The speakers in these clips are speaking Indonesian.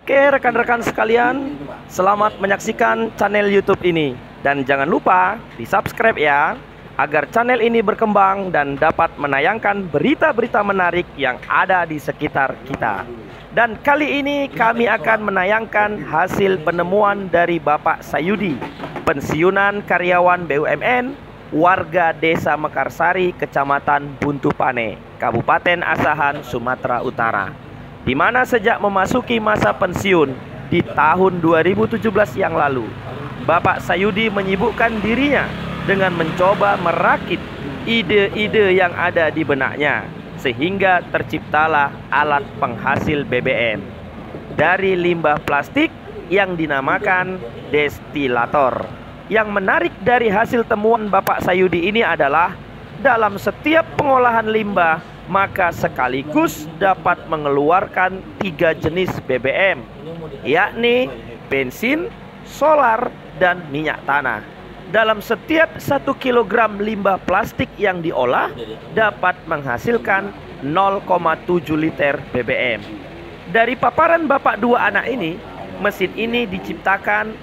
Oke rekan-rekan sekalian, selamat menyaksikan channel YouTube ini. Dan jangan lupa di-subscribe ya, agar channel ini berkembang dan dapat menayangkan berita-berita menarik yang ada di sekitar kita. Dan kali ini kami akan menayangkan hasil penemuan dari Bapak Sayudi, pensiunan karyawan BUMN, warga Desa Mekarsari, Kecamatan Buntupane, Kabupaten Asahan, Sumatera Utara, di mana sejak memasuki masa pensiun di tahun 2017 yang lalu, Bapak Sayudi menyibukkan dirinya dengan mencoba merakit ide-ide yang ada di benaknya, sehingga terciptalah alat penghasil BBM dari limbah plastik yang dinamakan destilator. Yang menarik dari hasil temuan Bapak Sayudi ini adalah dalam setiap pengolahan limbah maka sekaligus dapat mengeluarkan 3 jenis BBM, yakni bensin, solar, dan minyak tanah. Dalam setiap 1 kg limbah plastik yang diolah dapat menghasilkan 0,7 liter BBM. Dari paparan bapak dua anak ini, mesin ini diciptakan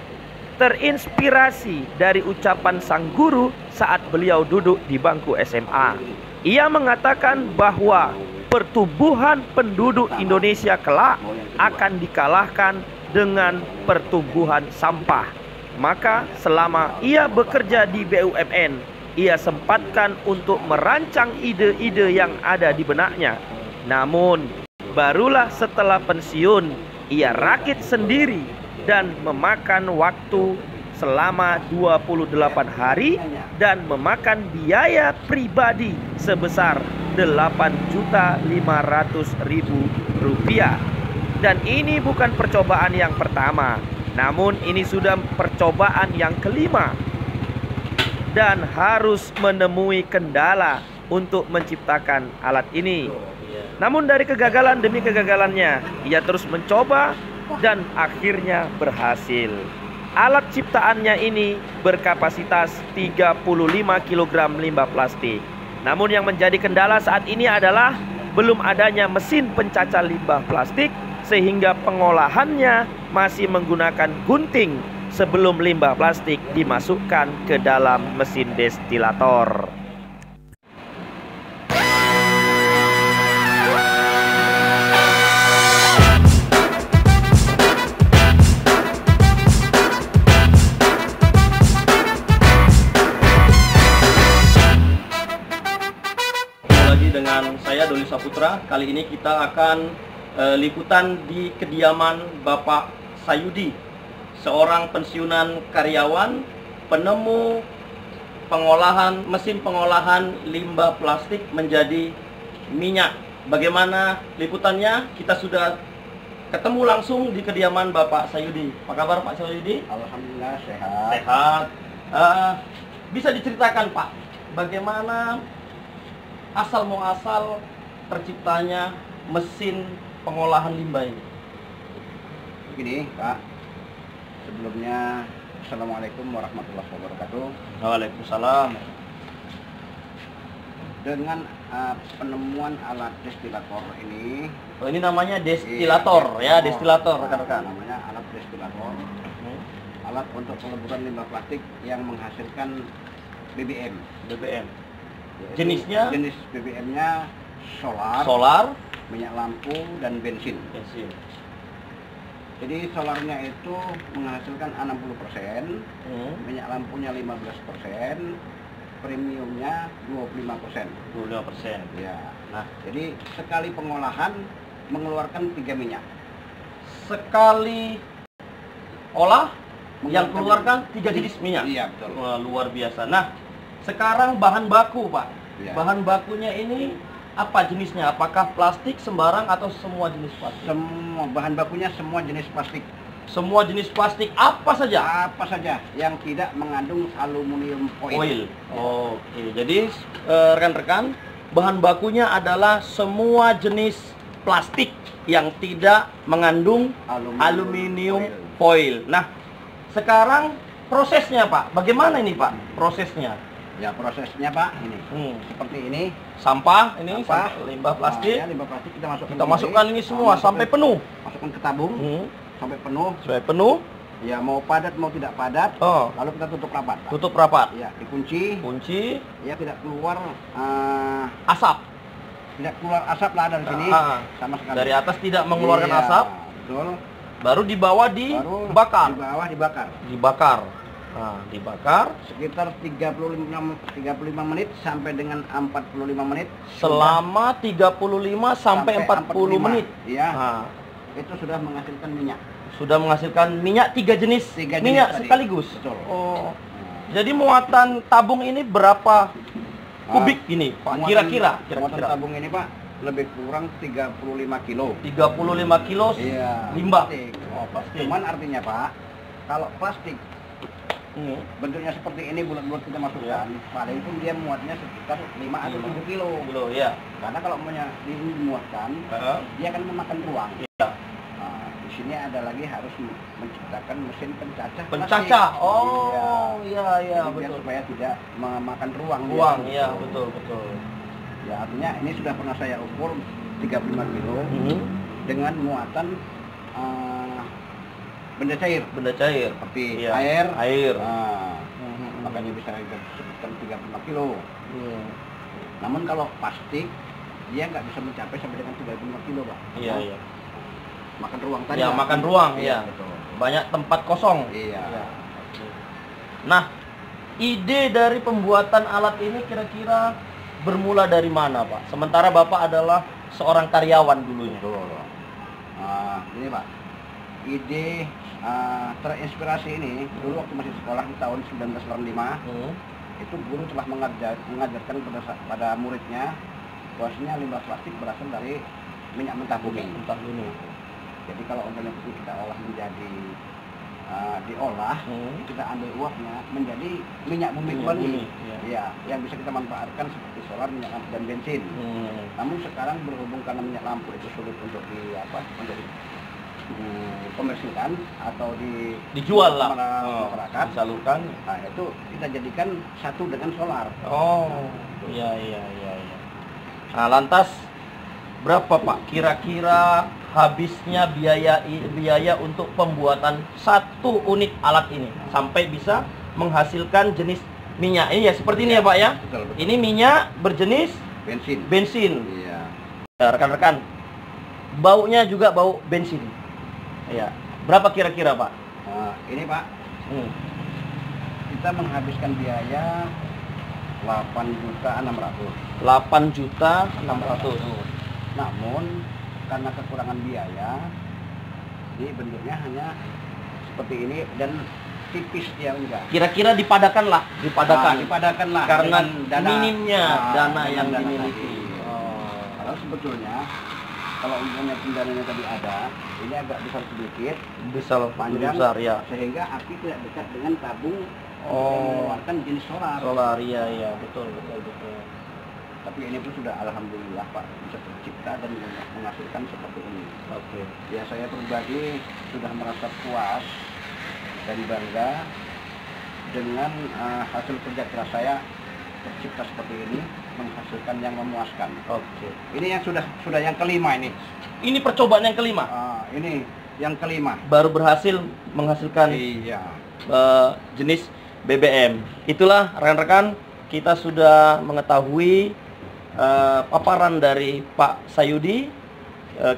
terinspirasi dari ucapan sang guru saat beliau duduk di bangku SMA. Ia mengatakan bahwa pertumbuhan penduduk Indonesia kelak akan dikalahkan dengan pertumbuhan sampah. Maka selama ia bekerja di BUMN, ia sempatkan untuk merancang ide-ide yang ada di benaknya. Namun barulah setelah pensiun ia rakit sendiri dan memakan waktu selama 28 hari dan memakan biaya pribadi sebesar Rp8.500.000. Dan ini bukan percobaan yang pertama, namun ini sudah percobaan yang kelima dan harus menemui kendala untuk menciptakan alat ini. Namun dari kegagalan demi kegagalannya, ia terus mencoba dan akhirnya berhasil. Alat ciptaannya ini berkapasitas 35 kg limbah plastik. Namun yang menjadi kendala saat ini adalah belum adanya mesin pencacah limbah plastik, sehingga pengolahannya masih menggunakan gunting sebelum limbah plastik dimasukkan ke dalam mesin destilator. Dengan saya Doli Saputra. Kali ini kita akan liputan di kediaman Bapak Sayudi, seorang pensiunan karyawan penemu mesin pengolahan limbah plastik menjadi minyak. Bagaimana liputannya? Kita sudah ketemu langsung di kediaman Bapak Sayudi. Apa kabar Pak Sayudi? Alhamdulillah sehat. Sehat. Bisa diceritakan Pak, bagaimana asal muasal terciptanya mesin pengolahan limbah ini? Begini Pak, sebelumnya Assalamualaikum warahmatullahi wabarakatuh. Waalaikumsalam. Dengan penemuan alat destilator ini, Oh, ini namanya destilator ya, destilator rekan-rekan. Namanya alat destilator, alat untuk peleburan limbah plastik yang menghasilkan BBM. BBM. Jenis BBM-nya solar, minyak lampu, dan bensin. Jadi solarnya itu menghasilkan 60%, minyak lampunya 15%, premiumnya 25%. 25%. Ya. Nah, jadi sekali pengolahan mengeluarkan 3 minyak. Sekali olah yang keluarkan 3 jenis minyak. Iya, betul. Wah, luar biasa. Nah, sekarang bahan baku Pak, ya. Bahan bakunya ini apa jenisnya? Apakah plastik sembarang atau semua jenis plastik? Semua bahan bakunya semua jenis plastik. Semua jenis plastik apa saja? Apa saja yang tidak mengandung aluminium foil. Oke, jadi rekan-rekan, bahan bakunya adalah semua jenis plastik yang tidak mengandung aluminium foil. Nah, sekarang prosesnya Pak, bagaimana ini Pak prosesnya? Ya, prosesnya Pak ini seperti ini. Sampah ini, limbah plastik. Limbah plastik kita masukkan. Kita masukkan ini semua sampai penuh. Masukkan ke tabung. sampai penuh. Sampai penuh. Ya, mau padat mau tidak padat. Oh. Lalu kita tutup rapat, Pak. Tutup rapat. Ya, dikunci. Kunci. Ya, tidak keluar Asap. tidak keluar asap lah dari sini sama sekali. Dari atas tidak mengeluarkan Iya, asap. Betul. Baru di bawah Baru dibakar. di bawah dibakar. Dibakar. Nah, dibakar Sekitar 35 menit sampai dengan 45 menit. selama 35 sampai 40 menit. Iya. Nah, Itu sudah menghasilkan minyak. sudah menghasilkan minyak 3 jenis. Tiga jenis Minyak tadi. sekaligus. Betul. Oh. Jadi muatan tabung ini berapa kubik ini, Pak? Kira-kira. Muatan tabung ini, Pak, lebih kurang 35 kilo. 35 kilo Iya. limbah. Plastik. Oh, plastik. Cuman artinya, Pak, kalau plastik bentuknya seperti ini bulat-bulat kita masukkan, paling pun dia muatnya sekitar 5 atau 7 kilo. Kilo, ya. Karena kalau maunya dimuatkan, dia akan memakan ruang. Iya. Nah, di sini ada lagi harus menciptakan mesin pencacah. Pencacah. plastik. Oh, iya, iya, Jadi biar betul. supaya tidak memakan ruang. Ruang, dia. iya, betul, betul. Ya, artinya ini sudah pernah saya ukur 35 kilo dengan muatan benda cair. Benda cair. Seperti Iya. air. Air. Nah, makanya bisa disebutkan 35 kilo. Namun kalau plastik, dia nggak bisa mencapai sampai dengan 35 kilo, Pak. Iya, Nah, iya. Makan ruang tadi. Ya, Pak. makan ruang, iya. Betul. Banyak tempat kosong. Iya. Nah, ide dari pembuatan alat ini kira-kira bermula dari mana, Pak? Sementara Bapak adalah seorang karyawan dulunya. Betul. Ini, Pak, ide terinspirasi ini dulu waktu masih sekolah di tahun 1985 itu guru telah mengajarkan pada muridnya bahwasanya limbah plastik berasal dari minyak mentah bumi. Jadi kalau umpamanya itu kita olah menjadi diolah, kita ambil uapnya menjadi minyak bumi kembali. Ya, yang bisa kita manfaatkan seperti solar, minyak lampu dan bensin. Namun sekarang berhubung karena minyak lampu itu sulit untuk komersilkan atau Dijual lah masyarakat, disalurkan. nah itu kita jadikan satu dengan solar. Oh, iya. Nah, lantas berapa, Pak, kira-kira habisnya biaya untuk pembuatan satu unit alat ini sampai bisa menghasilkan jenis minyak ini ya seperti ini ya, Pak ya? Betul. Ini minyak berjenis bensin. Iya. Ya, rekan-rekan, baunya juga bau bensin. Ya, berapa kira-kira, Pak? Ini, Pak, kita menghabiskan biaya 8.600.000. 8.600.000. Namun karena kekurangan biaya, ini bentuknya hanya seperti ini dan tipis dia enggak. Kira-kira dipadakan lah. Dipadakan lah Karena dengan minimnya dana yang dana dimiliki. tadi. Kalau sebetulnya kalau umpamanya dananya tadi ada, ini agak besar sedikit, Bisa panjang, besar ya. sehingga api tidak dekat dengan tabung yang Oh, mengeluarkan jenis solar. solar, iya, betul. Tapi ini pun sudah alhamdulillah, Pak, bisa tercipta dan menghasilkan seperti ini. Oke. Ya, saya pribadi sudah merasa puas dan bangga dengan hasil kerja keras saya tercipta seperti ini, menghasilkan yang memuaskan. Oke. Ini yang sudah yang kelima ini. Ini percobaan yang kelima. Ini yang kelima. Baru berhasil menghasilkan Iya. jenis BBM. Itulah rekan-rekan, kita sudah mengetahui paparan dari Pak Sayudi.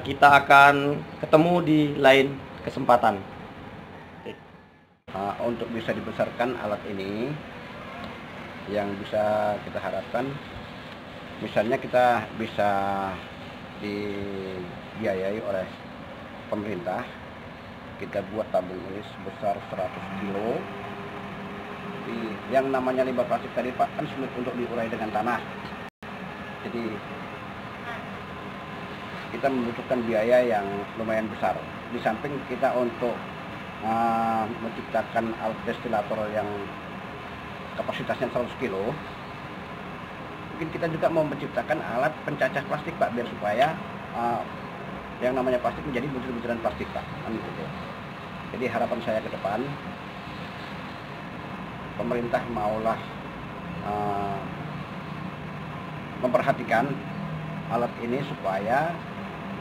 Kita akan ketemu di lain kesempatan. Untuk bisa dibesarkan alat ini, yang bisa kita harapkan, misalnya kita bisa dibiayai oleh pemerintah, kita buat tabung ini sebesar 100 kilo. Yang namanya limbah plastik tadi, Pak, kan sulit untuk diurai dengan tanah. Jadi kita membutuhkan biaya yang lumayan besar. Di samping kita untuk menciptakan alat destilator yang kapasitasnya 100 kilo, mungkin kita juga mau menciptakan alat pencacah plastik, Pak, biar supaya yang namanya plastik menjadi butir-butiran plastik, Pak, kan gitu. Jadi harapan saya ke depan, pemerintah maulah memperhatikan alat ini supaya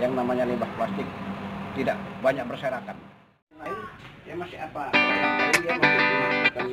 yang namanya limbah plastik tidak banyak berserakan. lain dia masih apa? Yang lain dia masih menggunakan